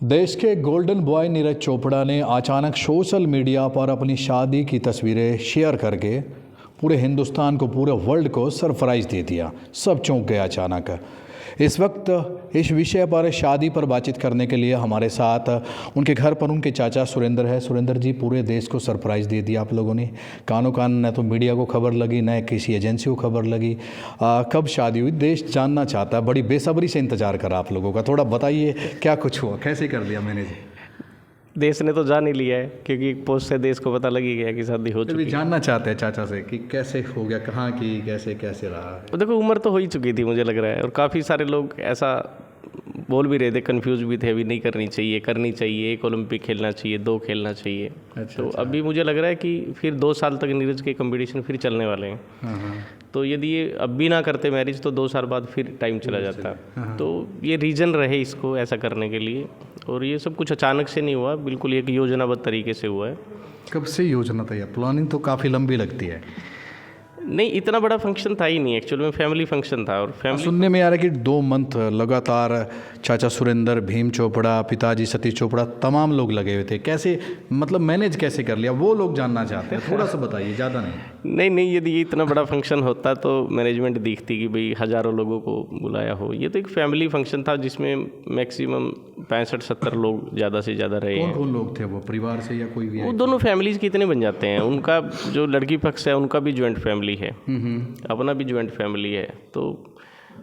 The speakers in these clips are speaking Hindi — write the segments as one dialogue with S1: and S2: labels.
S1: देश के गोल्डन बॉय नीरज चोपड़ा ने अचानक सोशल मीडिया पर अपनी शादी की तस्वीरें शेयर करके पूरे हिंदुस्तान को, पूरे वर्ल्ड को सरप्राइज़ दे दिया। सब चौंक गए अचानक। इस वक्त इस विषय पर, शादी पर बातचीत करने के लिए हमारे साथ उनके घर पर उनके चाचा सुरेंद्र है। सुरेंद्र जी, पूरे देश को सरप्राइज़ दे दिया आप लोगों ने। कानों कान न तो मीडिया को खबर लगी, न किसी एजेंसी को खबर लगी। कब शादी हुई, देश जानना चाहता है। बड़ी बेसब्री से इंतजार करा आप लोगों का। थोड़ा बताइए क्या कुछ हुआ, कैसे कर दिया मैंने जी?
S2: देश ने तो जान ही लिया है, क्योंकि एक पोस्ट से देश को पता लग ही गया कि शादी हो चुकी है।
S1: जानना चाहते हैं चाचा से कि कैसे हो गया, कहाँ की, कैसे कैसे रहा।
S2: तो देखो, उम्र तो हो ही चुकी थी मुझे लग रहा है, और काफ़ी सारे लोग ऐसा बोल भी रहे थे, कंफ्यूज भी थे, अभी नहीं करनी चाहिए, करनी चाहिए, एक ओलंपिक खेलना चाहिए, 2 खेलना चाहिए। तो अभी मुझे लग रहा है कि फिर 2 साल तक नीरज के कंपटीशन फिर चलने वाले हैं। तो यदि ये अब भी ना करते मैरिज, तो 2 साल बाद फिर टाइम चला जाता। तो ये रीज़न रहे इसको ऐसा करने के लिए, और ये सब कुछ अचानक से नहीं हुआ, बिल्कुल एक योजनाबद्ध तरीके से हुआ है।
S1: कब से योजना था? प्लानिंग तो काफ़ी लंबी लगती है।
S2: नहीं, इतना बड़ा फंक्शन था ही नहीं, एक्चुअल में फैमिली फंक्शन था। और फैमिली
S1: सुनने में आ रहा है कि 2 मंथ लगातार चाचा सुरेंद्र, भीम चोपड़ा, पिताजी सतीश चोपड़ा, तमाम लोग लगे हुए थे। कैसे, मतलब मैनेज कैसे कर लिया, वो लोग जानना चाहते हैं। थोड़ा सा बताइए, ज़्यादा नहीं।
S2: नहीं, यदि ये इतना बड़ा फंक्शन होता तो मैनेजमेंट दिखती कि भाई हज़ारों लोगों को बुलाया हो। ये तो एक फैमिली फंक्शन था जिसमें मैक्सिमम 65-70 लोग ज़्यादा से ज़्यादा रहे हैं।
S1: कौन लोग थे वो, परिवार से या कोई भी?
S2: वो दोनों फैमिलीज़ कितने बन जाते हैं। उनका जो लड़की पक्ष है उनका भी ज्वाइंट फैमिली है, अपना भी ज्वाइंट फैमिली है। तो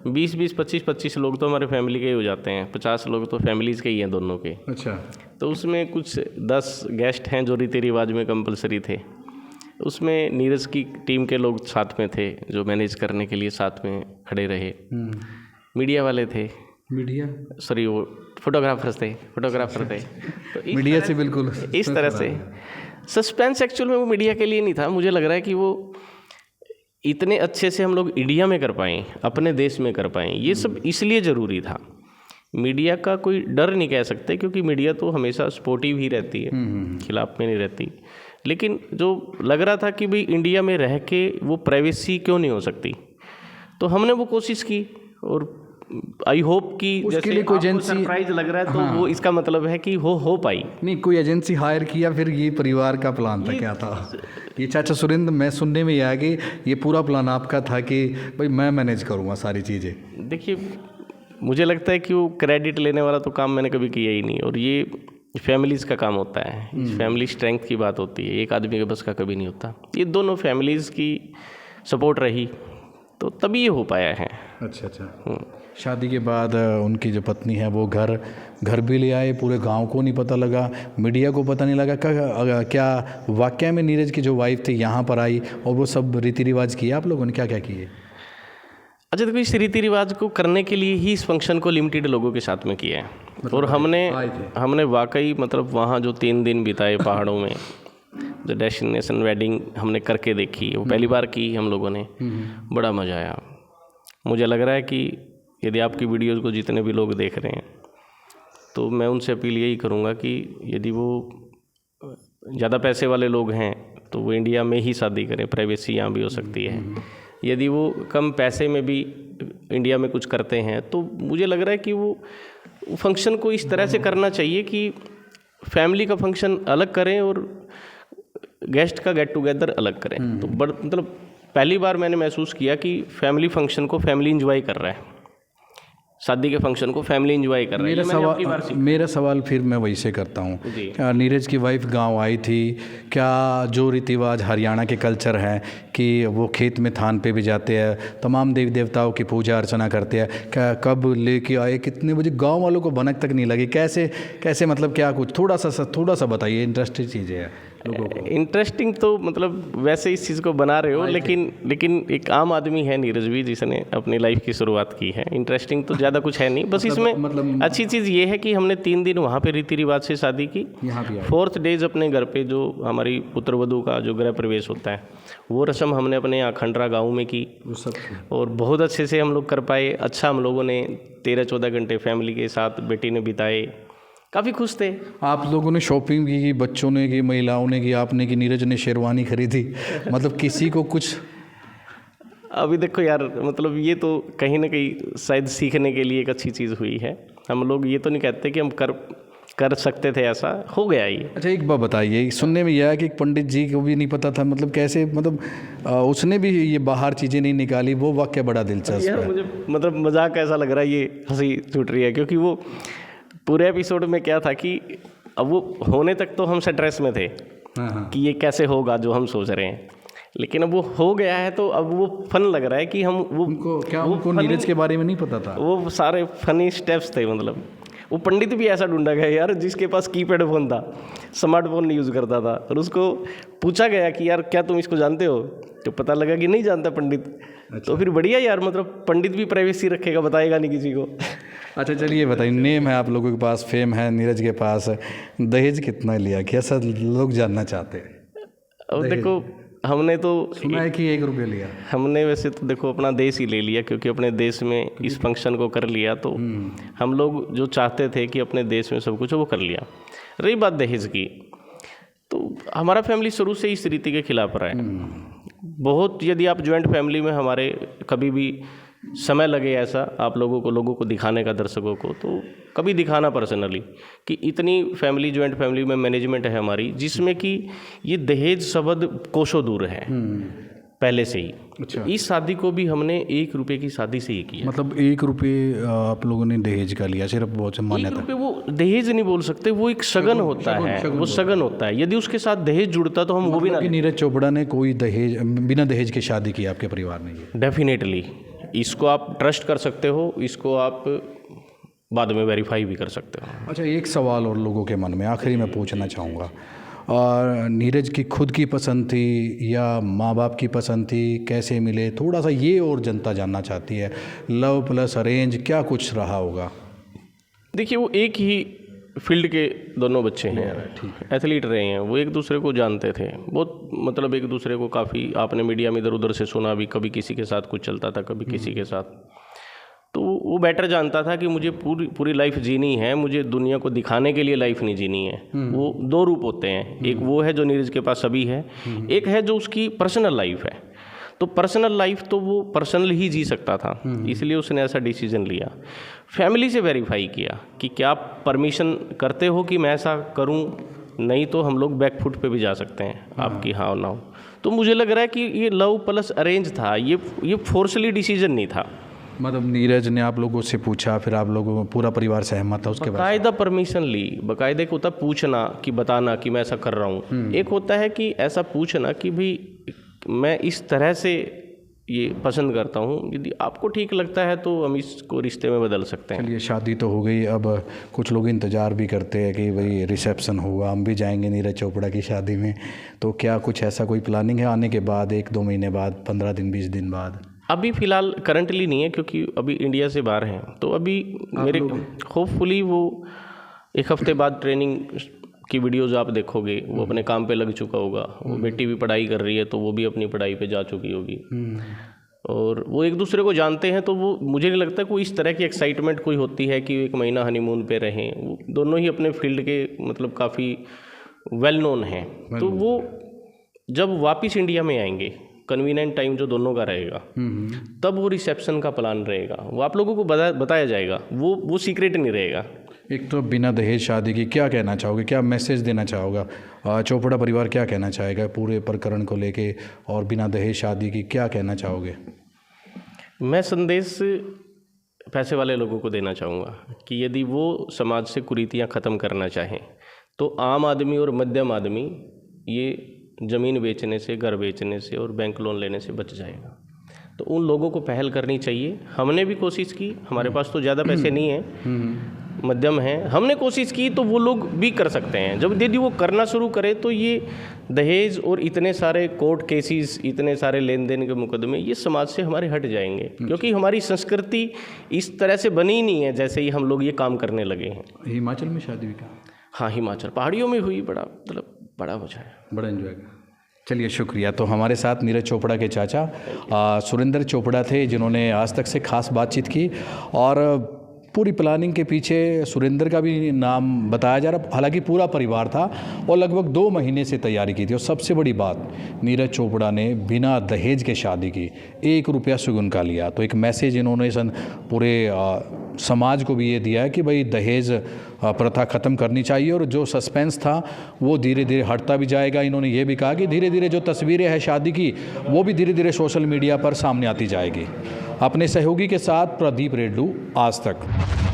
S2: 20-20, 25-25 लोग तो हमारे फैमिली के ही हो जाते हैं। 50 लोग तो फैमिलीज़ के ही हैं दोनों के।
S1: अच्छा।
S2: तो उसमें कुछ 10 गेस्ट हैं जो रीति रिवाज में कंपलसरी थे। उसमें नीरज की टीम के लोग साथ में थे, जो मैनेज करने के लिए साथ में खड़े रहे। मीडिया वाले थे, सॉरी वो फोटोग्राफर थे। तो
S1: मीडिया से बिल्कुल
S2: इस तरह से सस्पेंस एक्चुअल में वो मीडिया के लिए नहीं था। मुझे लग रहा है कि वो इतने अच्छे से हम लोग इंडिया में कर पाएँ, अपने देश में कर पाएँ, ये सब इसलिए ज़रूरी था। मीडिया का कोई डर नहीं कह सकते, क्योंकि मीडिया तो हमेशा सपोर्टिव ही रहती है, खिलाफ में नहीं रहती। लेकिन जो लग रहा था कि भाई इंडिया में रह के वो प्राइवेसी क्यों नहीं हो सकती, तो हमने वो कोशिश की। और आई होप कि जैसे
S1: लिए कोई एजेंसी
S2: सरप्राइज लग रहा है, तो वो इसका मतलब है कि हो पाई।
S1: नहीं, कोई एजेंसी हायर किया, फिर ये परिवार का प्लान था? क्या था ये चाचा सुरेंद्र? मैं सुनने में आ गई ये पूरा प्लान आपका था कि भाई मैं मैनेज करूँगा सारी चीज़ें।
S2: देखिए, मुझे लगता है कि वो क्रेडिट लेने वाला तो काम मैंने कभी किया ही नहीं, और ये फैमिलीज़ का काम होता है। फैमिली स्ट्रेंथ की बात होती है, एक आदमी के बस का कभी नहीं होता। ये दोनों फैमिलीज़ की सपोर्ट रही तो तभी ये हो पाया है।
S1: अच्छा। शादी के बाद उनकी जो पत्नी है वो घर भी ले आए, पूरे गांव को नहीं पता लगा, मीडिया को पता नहीं लगा। क्या वाकया में नीरज की जो वाइफ थी यहाँ पर आई और वो सब रीति रिवाज किए? आप लोगों ने क्या क्या किए?
S2: अच्छा, देखो, इस रीति रिवाज को करने के लिए ही इस फंक्शन को लिमिटेड लोगों के साथ में किया है। और हमने वाकई मतलब वहाँ जो 3 दिन बिताए पहाड़ों में, जो डेस्टिनेशन वेडिंग हमने करके देखी, वो पहली बार की हम लोगों ने। बड़ा मज़ा आया। मुझे लग रहा है कि यदि आपकी वीडियोज़ को जितने भी लोग देख रहे हैं, तो मैं उनसे अपील यही करूँगा कि यदि वो ज़्यादा पैसे वाले लोग हैं तो वो इंडिया में ही शादी करें, प्राइवेसी यहाँ भी हो सकती है। यदि वो कम पैसे में भी इंडिया में कुछ करते हैं, तो मुझे लग रहा है कि वो फंक्शन को इस तरह से करना चाहिए कि फैमिली का फंक्शन अलग करें और गेस्ट का गेट टुगेदर अलग करें। तो मतलब पहली बार मैंने महसूस किया कि फैमिली फंक्शन को फैमिली इंजॉय कर रहा है, शादी के फंक्शन को फैमिली इंजॉय कर रही है।
S1: मेरा सवाल फिर मैं वही से करता हूँ, क्या नीरज की वाइफ गांव आई थी? क्या जो रीति रिवाज हरियाणा के कल्चर हैं कि वो खेत में थान पे भी जाते हैं, तमाम देवी देवताओं की पूजा अर्चना करते हैं, क्या कब लेके आए, कितने बजे, गांव वालों को भनक तक नहीं लगी? कैसे मतलब क्या कुछ थोड़ा सा बताइए। इंटरेस्टिंग चीज़ें हैं लोगों को।
S2: इंटरेस्टिंग तो मतलब वैसे इस चीज़ को बना रहे हो, लेकिन एक आम आदमी है नीरज भी, जिसने अपनी लाइफ की शुरुआत की है। इंटरेस्टिंग तो ज़्यादा कुछ है नहीं, बस इसमें अच्छी चीज़ ये है कि हमने 3 दिन वहाँ पे रीति रिवाज से शादी की। 4th डेज अपने घर पे जो हमारी पुत्र वधू का जो गृह प्रवेश होता है, वो रस्म हमने अपने यहाँ खंडरा गाँव में की, और बहुत अच्छे से हम लोग कर पाए। अच्छा, हम लोगों ने 13-14 घंटे फैमिली के साथ बेटी ने बिताए, काफ़ी खुश थे।
S1: आप लोगों ने शॉपिंग की, बच्चों ने की, महिलाओं ने की, आपने की, नीरज ने शेरवानी खरीदी, मतलब किसी को कुछ?
S2: अभी देखो यार, मतलब ये तो कहीं ना कहीं शायद सीखने के लिए एक अच्छी चीज़ हुई है। हम लोग ये तो नहीं कहते कि हम कर सकते थे, ऐसा हो गया ये।
S1: अच्छा एक बात बताइए, सुनने में यह है कि एक पंडित जी को भी नहीं पता था, मतलब कैसे, मतलब उसने भी ये बाहर चीज़ें नहीं निकाली, वो वाक्य बड़ा दिलचस्प
S2: यार
S1: है।
S2: मुझे मतलब मजाक ऐसा लग रहा है, ये हंसी छूट रही है, क्योंकि वो पूरे एपिसोड में क्या था कि अब वो होने तक तो हम स्ट्रेस में थे कि ये कैसे होगा जो हम सोच रहे हैं, लेकिन अब वो हो गया है तो अब वो फन लग रहा है कि हम
S1: उनको नीरज के बारे में नहीं पता था?
S2: वो सारे फनी स्टेप्स थे, मतलब वो पंडित भी ऐसा ढूंढा गया यार जिसके पास कीपैड फ़ोन था, स्मार्टफोन नहीं यूज़ करता था, और उसको पूछा गया कि यार क्या तुम इसको जानते हो, तो पता लगा कि नहीं जानता पंडित। तो फिर बढ़िया यार, मतलब पंडित भी प्राइवेसी रखेगा, बताएगा नहीं किसी को।
S1: अच्छा चलिए बताइए, नेम है आप लोगों के पास, फेम है नीरज के पास, दहेज कितना लिया, कैसा लोग जानना चाहते हैं?
S2: अब देखो हमने तो
S1: सुना है कि 1 रुपये लिया।
S2: हमने वैसे तो देखो अपना देश ही ले लिया, क्योंकि अपने देश में इस फंक्शन को कर लिया, तो हम लोग जो चाहते थे कि अपने देश में सब कुछ वो कर लिया। रही बात दहेज की, तो हमारा फैमिली शुरू से इस रीति के खिलाफ रहा है बहुत। यदि आप जॉइंट फैमिली में हमारे कभी भी समय लगे ऐसा आप लोगों को दिखाने का, दर्शकों को, तो कभी दिखाना पर्सनली कि इतनी फैमिली, जॉइंट फैमिली में मैनेजमेंट है हमारी, जिसमें कि ये दहेज शब्द कोसों दूर है पहले से ही।
S1: अच्छा।
S2: इस शादी को भी हमने 1 रुपये की शादी से ही किया।
S1: मतलब 1 रुपये आप लोगों ने दहेज का लिया, सिर्फ बहुत से
S2: 1
S1: मान्यता।
S2: रुपये वो दहेज नहीं बोल सकते, वो एक शगन होता है, वो शगन होता है। यदि उसके साथ दहेज जुड़ता तो हम वो भी ना।
S1: नीरज चोपड़ा ने कोई दहेज, बिना दहेज के शादी की आपके परिवार ने? ये
S2: डेफिनेटली, इसको आप ट्रस्ट कर सकते हो, इसको आप बाद में वेरीफाई भी कर सकते हो।
S1: अच्छा एक सवाल और लोगों के मन में आखिरी में पूछना चाहूँगा, और नीरज की खुद की पसंद थी या माँ बाप की पसंद थी, कैसे मिले, थोड़ा सा ये और जनता जानना चाहती है। लव प्लस अरेंज क्या कुछ रहा होगा?
S2: देखिए वो एक ही फील्ड के दोनों बच्चे हैं, एथलीट रहे हैं, वो एक दूसरे को जानते थे बहुत, मतलब एक दूसरे को काफ़ी, आपने मीडिया में इधर उधर से सुना भी, कभी किसी के साथ कुछ चलता था, कभी किसी के साथ। तो वो बेटर जानता था कि मुझे पूरी लाइफ जीनी है, मुझे दुनिया को दिखाने के लिए लाइफ नहीं जीनी है। वो 2 रूप होते हैं, एक वो है जो नीरज के पास अभी है, एक है जो उसकी पर्सनल लाइफ है। तो पर्सनल लाइफ तो वो पर्सनल ही जी सकता था, इसलिए उसने ऐसा डिसीजन लिया। फैमिली से वेरीफाई किया कि क्या परमिशन करते हो कि मैं ऐसा करूं, नहीं तो हम लोग बैक फुट पे भी जा सकते हैं, आपकी हाँ ना हो। तो मुझे लग रहा है कि ये लव प्लस अरेंज था, ये फोर्सली डिसीजन नहीं था।
S1: मतलब नीरज ने आप लोगों से पूछा, फिर आप लोगों को पूरा परिवार सहमत था उसके बाद?
S2: बाकायदा परमिशन ली, बाकायदा एक होता है पूछना कि बताना कि मैं ऐसा कर रहा हूँ, एक होता है कि ऐसा पूछना कि भाई मैं इस तरह से ये पसंद करता हूँ, यदि आपको ठीक लगता है तो हम इसको रिश्ते में बदल सकते हैं।
S1: चलिए शादी तो हो गई, अब कुछ लोग इंतज़ार भी करते हैं कि भाई रिसेप्शन होगा, हम भी जाएंगे नीरज चोपड़ा की शादी में, तो क्या कुछ ऐसा कोई प्लानिंग है आने के बाद, 1-2 महीने बाद, 15 दिन 20 दिन बाद?
S2: अभी फ़िलहाल करंटली नहीं है, क्योंकि अभी इंडिया से बाहर हैं, तो अभी मेरे होपफुली वो 1 हफ्ते बाद ट्रेनिंग की वीडियोज़ आप देखोगे, वो अपने काम पे लग चुका होगा, वो बेटी भी पढ़ाई कर रही है तो वो भी अपनी पढ़ाई पे जा चुकी होगी, और वो एक दूसरे को जानते हैं। तो वो मुझे नहीं लगता कोई इस तरह की एक्साइटमेंट कोई होती है कि 1 महीना हनीमून पे रहें। वो दोनों ही अपने फील्ड के मतलब काफ़ी वेल नोन हैं, तो वो जब वापस इंडिया में आएंगे, कन्वीनियंट टाइम जो दोनों का रहेगा, तब वो रिसेप्शन का प्लान रहेगा, वो आप लोगों को बताया जाएगा, वो सीक्रेट नहीं रहेगा।
S1: एक तो बिना दहेज शादी की क्या कहना चाहोगे, क्या मैसेज देना चाहोगा, चोपड़ा परिवार क्या कहना चाहेगा पूरे प्रकरण को लेके, और बिना दहेज शादी की क्या कहना चाहोगे?
S2: मैं संदेश पैसे वाले लोगों को देना चाहूँगा कि यदि वो समाज से कुरीतियाँ ख़त्म करना चाहें तो आम आदमी और मध्यम आदमी ये ज़मीन बेचने से, घर बेचने से और बैंक लोन लेने से बच जाएगा। तो उन लोगों को पहल करनी चाहिए। हमने भी कोशिश की, हमारे पास तो ज़्यादा पैसे नहीं हैं, मध्यम हैं, हमने कोशिश की, तो वो लोग भी कर सकते हैं। जब यदि वो करना शुरू करें तो ये दहेज और इतने सारे कोर्ट केसेस, इतने सारे लेन देन के मुकदमे, ये समाज से हमारे हट जाएंगे, क्योंकि हमारी संस्कृति इस तरह से बनी ही नहीं है जैसे ही हम लोग ये काम करने लगे हैं।
S1: हिमाचल में शादी भी कहा?
S2: हाँ, हिमाचल पहाड़ियों में हुई, बड़ा मजा है,
S1: बड़ा एंजॉय किया। चलिए शुक्रिया। तो हमारे साथ नीरज चोपड़ा के चाचा सुरेंद्र चोपड़ा थे, जिन्होंने आज तक से खास बातचीत की, और पूरी प्लानिंग के पीछे सुरेंद्र का भी नाम बताया जा रहा, हालांकि पूरा परिवार था, और लगभग 2 महीने से तैयारी की थी। और सबसे बड़ी बात, नीरज चोपड़ा ने बिना दहेज के शादी की, 1 रुपया सुगुन का लिया। तो एक मैसेज इन्होंने पूरे समाज को भी ये दिया है कि भाई दहेज प्रथा ख़त्म करनी चाहिए और जो सस्पेंस था वो धीरे धीरे हटता भी जाएगा। इन्होंने ये भी कहा कि धीरे धीरे जो तस्वीरें हैं शादी की वो भी धीरे धीरे सोशल मीडिया पर सामने आती जाएगी। अपने सहयोगी के साथ प्रदीप रेड्डू, आज तक।